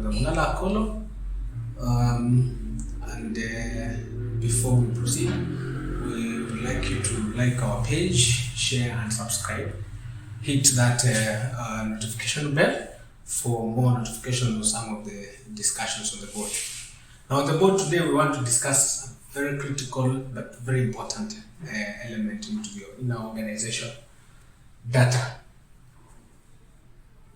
Mungala Akolo. Before we proceed, we would like you to like our page, share and subscribe. Hit that notification bell for more notifications on some of the discussions on the board. Now on the board today we want to discuss a very critical but very important element in our organization, data.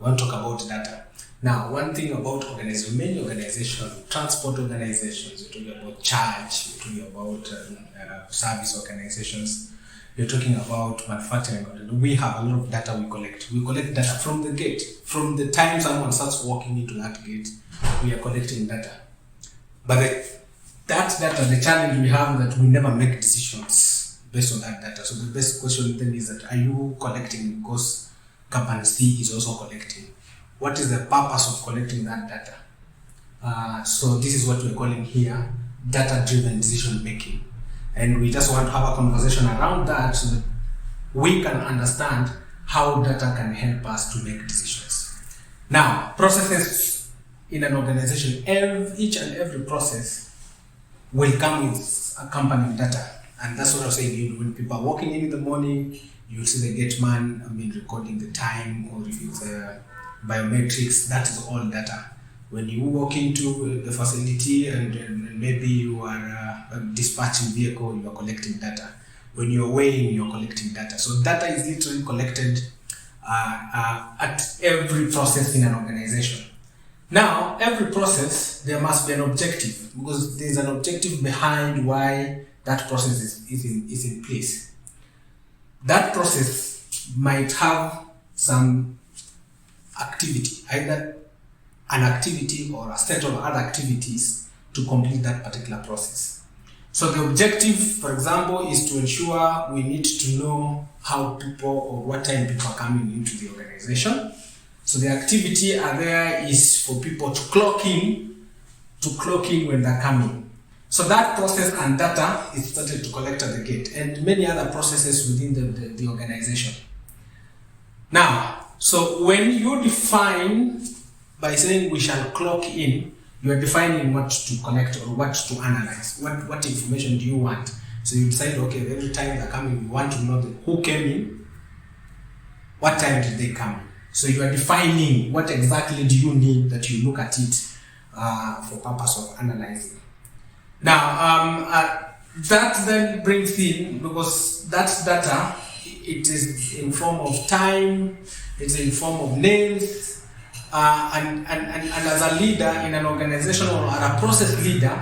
We want to talk about data. Now, one thing about many organizations, transport organizations, you're talking about charge, you're talking about service organizations, you're talking about manufacturing. We have a lot of data we collect. We collect data from the gate. From the time someone starts walking into that gate, we are collecting data. But that data, the challenge we have is that we never make decisions based on that data. So the best question then is that, are you collecting because company C is also collecting? What is the purpose of collecting that data? So this is what we're calling here data-driven decision making. And we just want to have a conversation around that so that we can understand how data can help us to make decisions. Now, processes in an organization, each and every process will come with accompanying data. And that's what I was saying, when people are walking in the morning, you'll see the gate man recording the time, or if it's biometrics, that is all data. When you walk into the facility and maybe you are dispatching vehicle, you are collecting data. When you're weighing, you're collecting data. So data is literally collected at every process in an organization. Now, every process, there must be an objective, because there's an objective behind why that process is in place. That process might have some activity, either an activity or a set of other activities to complete that particular process. So the objective, for example, is to ensure we need to know how people or what time people are coming into the organization. So the activity there is for people to clock in when they're coming. So that process and data is started to collect at the gate, and many other processes within the organization. Now, so when you define by saying we shall clock in, you are defining what to collect or what to analyze. What information do you want? So you decide, okay, every time they're coming, we want to know who came in, what time did they come. So you are defining what exactly do you need that you look at it for purpose of analyzing. Now, that then brings in, because that data, it is in form of time, it's in form of names, and as a leader in an organization or a process leader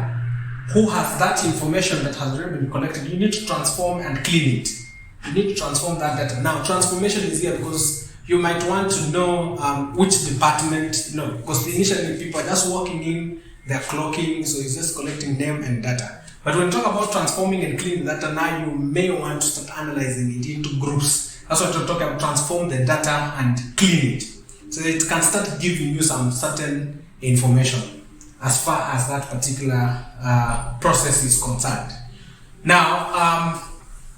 who has that information that has already been collected, you need to transform and clean it. You need to transform that data. Now, transformation is here because you might want to know which department, because initially people are just walking in, they're clocking, so it's just collecting name and data. But when you talk about transforming and cleaning data, now you may want to start analyzing it into groups. That's what we're talking about, transform the data and clean it. So it can start giving you some certain information as far as that particular process is concerned. Now,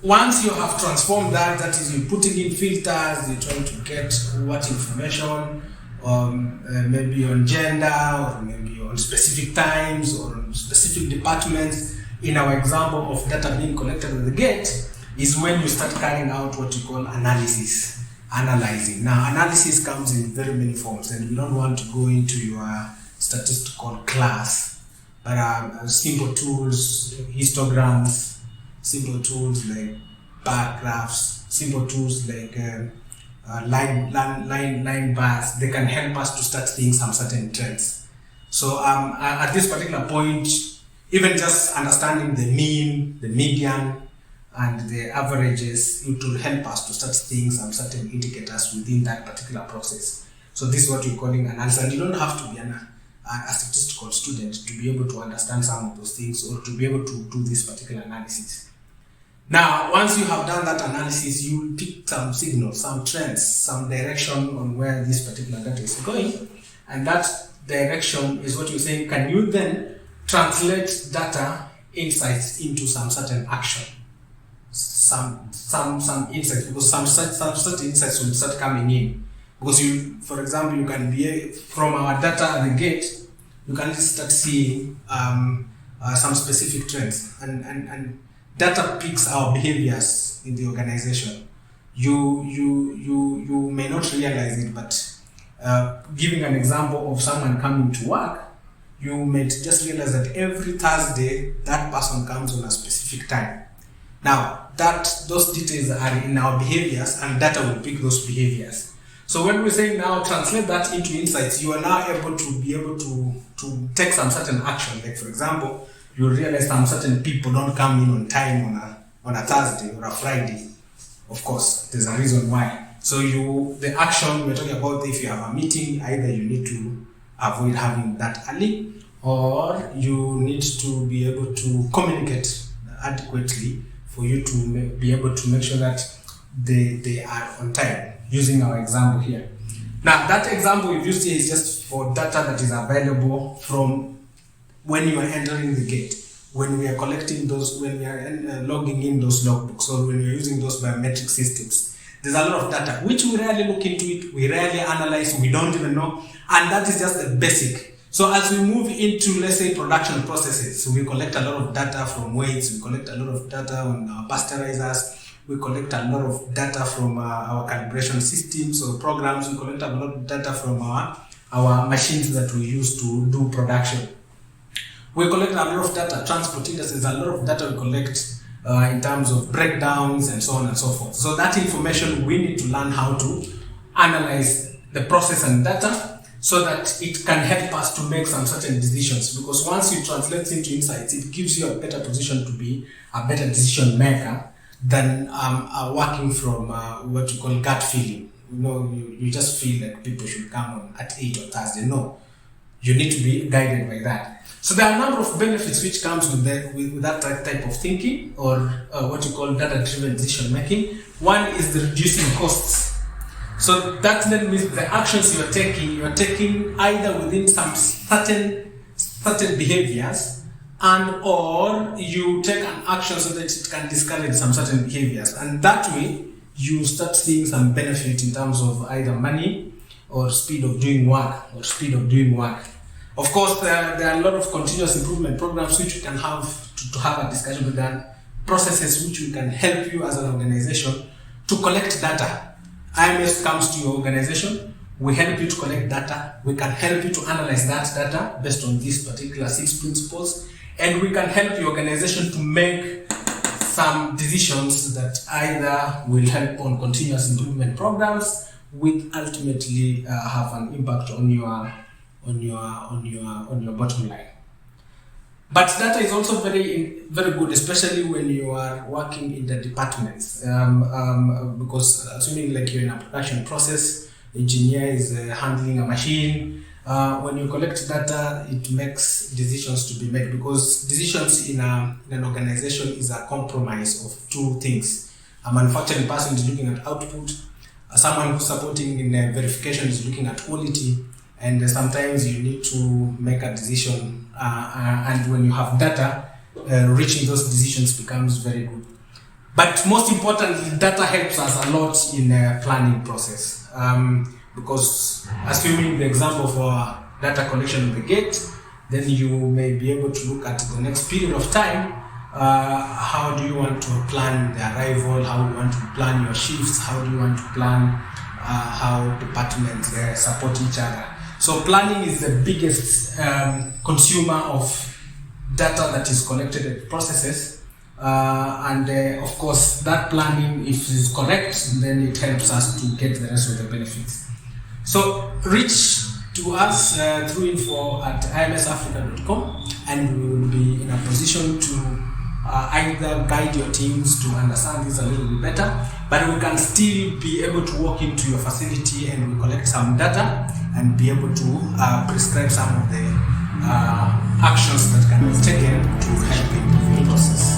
once you have transformed that is you're putting in filters, you're trying to get what information, maybe on gender, or maybe on specific times, or on specific departments. In our example of data being collected at the gate, is when you start carrying out what you call analysis, analyzing. Now, analysis comes in very many forms, and we don't want to go into your statistical class, but simple tools, histograms, simple tools like bar graphs, simple tools like line bars, they can help us to start seeing some certain trends. So at this particular point, even just understanding the mean, the median, and the averages, it will help us to start seeing some certain indicators within that particular process. So this is what we're calling analysis, and you don't have to be a statistical student to be able to understand some of those things or to be able to do this particular analysis. Now, once you have done that analysis, you will pick some signals, some trends, some direction on where this particular data is going, and that direction is what you're saying. Can you then translate data insights into some certain action? Some insights, because some certain insights will start coming in. Because you, for example, you can be from our data at the gate, you can start seeing some specific trends, and data picks our behaviors in the organization. You may not realize it, but giving an example of someone coming to work, you may just realize that every Thursday that person comes on a specific time. Now, those details are in our behaviors, and data will pick those behaviors. So when we say now translate that into insights, you are now able to take some certain action. Like for example, you realize some certain people don't come in on time on a Thursday or a Friday. Of course, there's a reason why. So the action we're talking about, if you have a meeting, either you need to avoid having that early, or you need to be able to communicate adequately for you to be able to make sure that they are on time, using our example here. Now, that example we've used here is just for data that is available from when you are entering the gate, when we are collecting those, when we are logging in those logbooks, or when we are using those biometric systems. There's a lot of data, which we rarely look into it, we rarely analyze, we don't even know, and that is just the basic. So as we move into, let's say, production processes, so we collect a lot of data from weights, we collect a lot of data on our pasteurizers, we collect a lot of data from our calibration systems or programs, we collect a lot of data from our machines that we use to do production. We collect a lot of data, transport industries, a lot of data we collect in terms of breakdowns and so on and so forth. So that information, we need to learn how to analyze the process and data so that it can help us to make some certain decisions. Because once you translate into insights, it gives you a better position to be a better decision maker than working from what you call gut feeling. You know, you just feel that people should come on at 8 on Thursday. No, you need to be guided by that. So there are a number of benefits which comes with that type of thinking, or what you call data-driven decision making. One is the reducing costs. So that then means the actions you are taking either within some certain behaviors, and or you take an action so that it can discourage some certain behaviors, and that way you start seeing some benefit in terms of either money or speed of doing work. Of course, there are a lot of continuous improvement programs which you can have to have a discussion with them, processes which we can help you as an organization to collect data. IMS comes to your organization, we help you to collect data, we can help you to analyze that data based on these particular 6 principles, and we can help your organization to make some decisions that either will help on continuous improvement programs, with ultimately have an impact on your bottom line. But data is also very good, especially when you are working in the departments, because assuming like you're in a production process, engineer is handling a machine. When you collect data, it makes decisions to be made, because decisions in an organization is a compromise of 2 things. A manufacturing person is looking at output, someone who's supporting in verification is looking at quality, and sometimes you need to make a decision, and when you have data, reaching those decisions becomes very good. But most importantly, data helps us a lot in the planning process, because assuming the example for data collection at the gate, then you may be able to look at the next period of time. How do you want to plan the arrival? How do you want to plan your shifts? How do you want to plan how departments support each other? So planning is the biggest consumer of data that is collected at processes, and of course that planning, if it is correct, then it helps us to get the rest of the benefits. So reach to us through info@imsafrica.com, and we will be in a position to either guide your teams to understand this a little bit better, but we can still be able to walk into your facility and we collect some data and be able to prescribe some of the actions that can be taken to help improve the process.